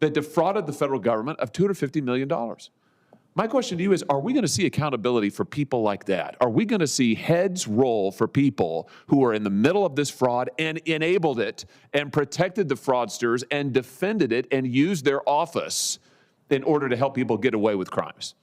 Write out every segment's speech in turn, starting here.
that defrauded the federal government of $250 million. My question to you is, are we going to see accountability for people like that? Are we going to see heads roll for people who are in the middle of this fraud and enabled it and protected the fraudsters and defended it and used their office in order to help people get away with crimes?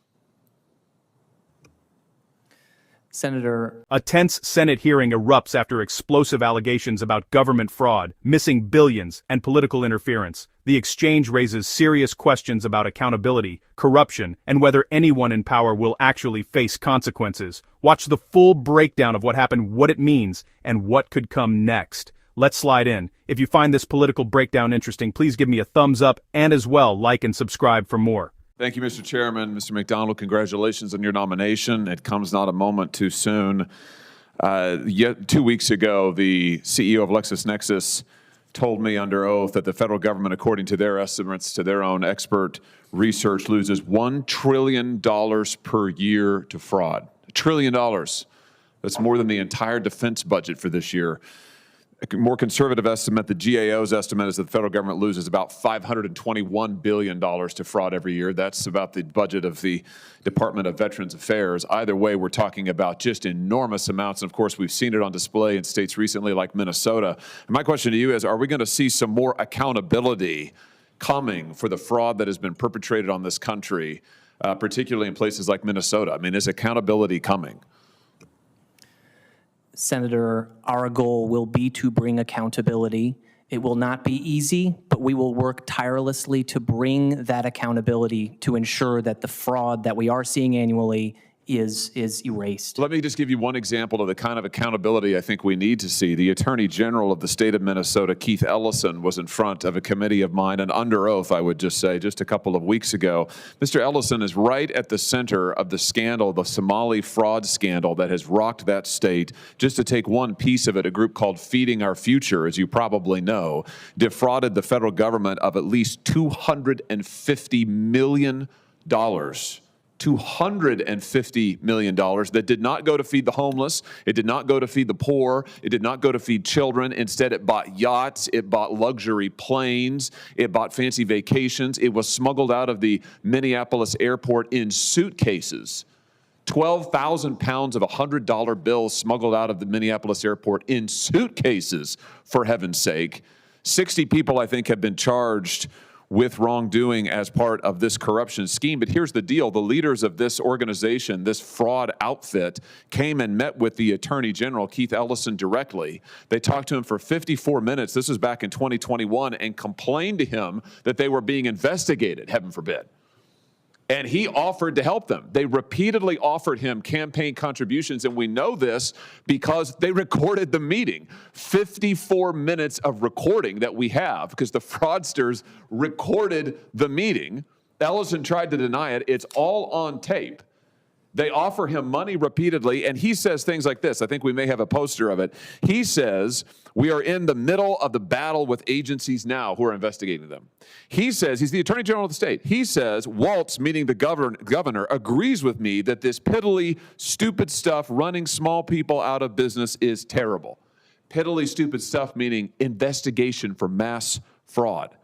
Senator. A tense Senate hearing erupts after explosive allegations about government fraud, missing billions, and political interference. The exchange raises serious questions about accountability, corruption, and whether anyone in power will actually face consequences. Watch the full breakdown of what happened, what it means, and what could come next. Let's slide in. If you find this political breakdown interesting, please give me a thumbs up and as well, like and subscribe for more. Thank you, Mr. Chairman. Mr. McDonald, congratulations on your nomination. It comes not a moment too soon. Yet 2 weeks ago, the CEO of LexisNexis told me under oath that the federal government, according to their estimates, to their own expert research, loses $1 trillion per year to fraud. $1 trillion. That's more than the entire defense budget for this year. A more conservative estimate, the GAO's estimate, is that the federal government loses about $521 billion to fraud every year. That's about the budget of the Department of Veterans Affairs. Either way, we're talking about just enormous amounts. And of course, we've seen it on display in states recently like Minnesota. And my question to you is, are we going to see some more accountability coming for the fraud that has been perpetrated on this country, particularly in places like Minnesota? I mean, is accountability coming? Senator, our goal will be to bring accountability. It will not be easy, but we will work tirelessly to bring that accountability to ensure that the fraud that we are seeing annually is erased. Let me just give you one example of the kind of accountability I think we need to see. The Attorney General of the state of Minnesota, Keith Ellison, was in front of a committee of mine, and under oath, I would just say, just a couple of weeks ago. Mr. Ellison is right at the center of the scandal, the Somali fraud scandal that has rocked that state. Just to take one piece of it, a group called Feeding Our Future, as you probably know, defrauded the federal government of at least $250 million. $250 million that did not go to feed the homeless. It did not go to feed the poor. It did not go to feed children. Instead, it bought yachts. It bought luxury planes. It bought fancy vacations. It was smuggled out of the Minneapolis airport in suitcases. 12,000 pounds of $100 bills smuggled out of the Minneapolis airport in suitcases, for heaven's sake. 60 people, I think, have been charged with wrongdoing as part of this corruption scheme. But here's the deal. The leaders of this organization, this fraud outfit, came and met with the Attorney General, Keith Ellison, directly. They talked to him for 54 minutes. This was back in 2021, and complained to him that they were being investigated, heaven forbid. And he offered to help them. They repeatedly offered him campaign contributions, and we know this because they recorded the meeting. 54 minutes of recording that we have, because the fraudsters recorded the meeting. Ellison tried to deny it. It's all on tape. They offer him money repeatedly, and he says things like this. I think we may have a poster of it. He says, we are in the middle of the battle with agencies now who are investigating them. He says, he's the Attorney General of the state. He says, Waltz, meaning the governor, agrees with me that this piddly, stupid stuff running small people out of business is terrible. Piddly, stupid stuff, meaning investigation for mass fraud.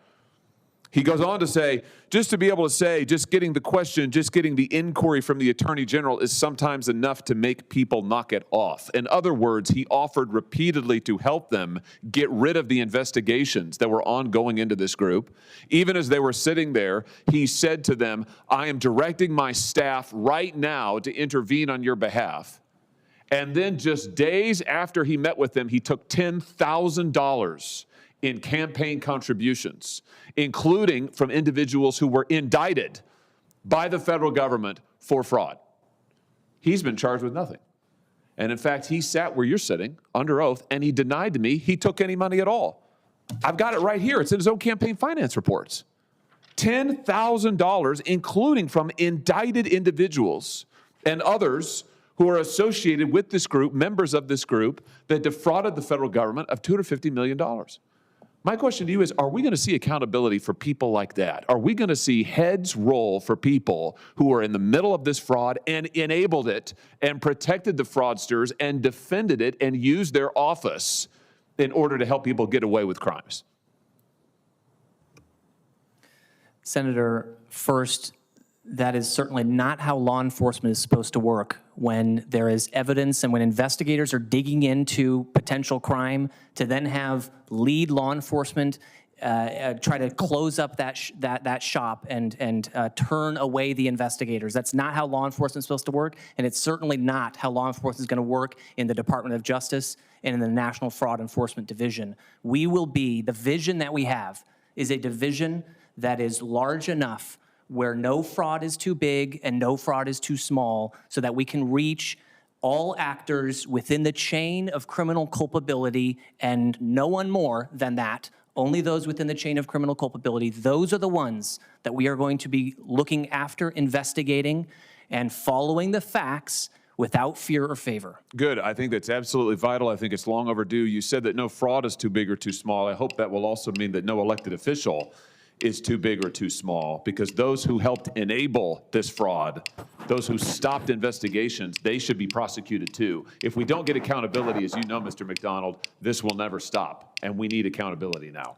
He goes on to say, just to be able to say, just getting the question, just getting the inquiry from the Attorney General is sometimes enough to make people knock it off. In other words, he offered repeatedly to help them get rid of the investigations that were ongoing into this group. Even as they were sitting there, he said to them, I am directing my staff right now to intervene on your behalf. And then just days after he met with them, he took $10,000 in campaign contributions, including from individuals who were indicted by the federal government for fraud. He's been charged with nothing. And in fact, he sat where you're sitting under oath, and he denied to me he took any money at all. I've got it right here. It's in his own campaign finance reports. $10,000, including from indicted individuals and others who are associated with this group, members of this group, that defrauded the federal government of $250 million. My question to you is, are we going to see accountability for people like that? Are we going to see heads roll for people who are in the middle of this fraud and enabled it and protected the fraudsters and defended it and used their office in order to help people get away with crimes? Senator, first, that is certainly not how law enforcement is supposed to work. When there is evidence and when investigators are digging into potential crime, to then have lead law enforcement try to close up that shop and turn away the investigators. That's not how law enforcement is supposed to work, and it's certainly not how law enforcement is going to work in the Department of Justice and in the National Fraud Enforcement Division. We will be, the vision that we have is a division that is large enough where no fraud is too big and no fraud is too small, so that we can reach all actors within the chain of criminal culpability, and no one more than that, only those within the chain of criminal culpability. Those are the ones that we are going to be looking after, investigating, and following the facts without fear or favor. Good. I think that's absolutely vital. I think it's long overdue. You said that no fraud is too big or too small. I hope that will also mean that no elected official is too big or too small, because those who helped enable this fraud, those who stopped investigations, they should be prosecuted too. If we don't get accountability, as you know, Mr. McDonald, this will never stop, and we need accountability now.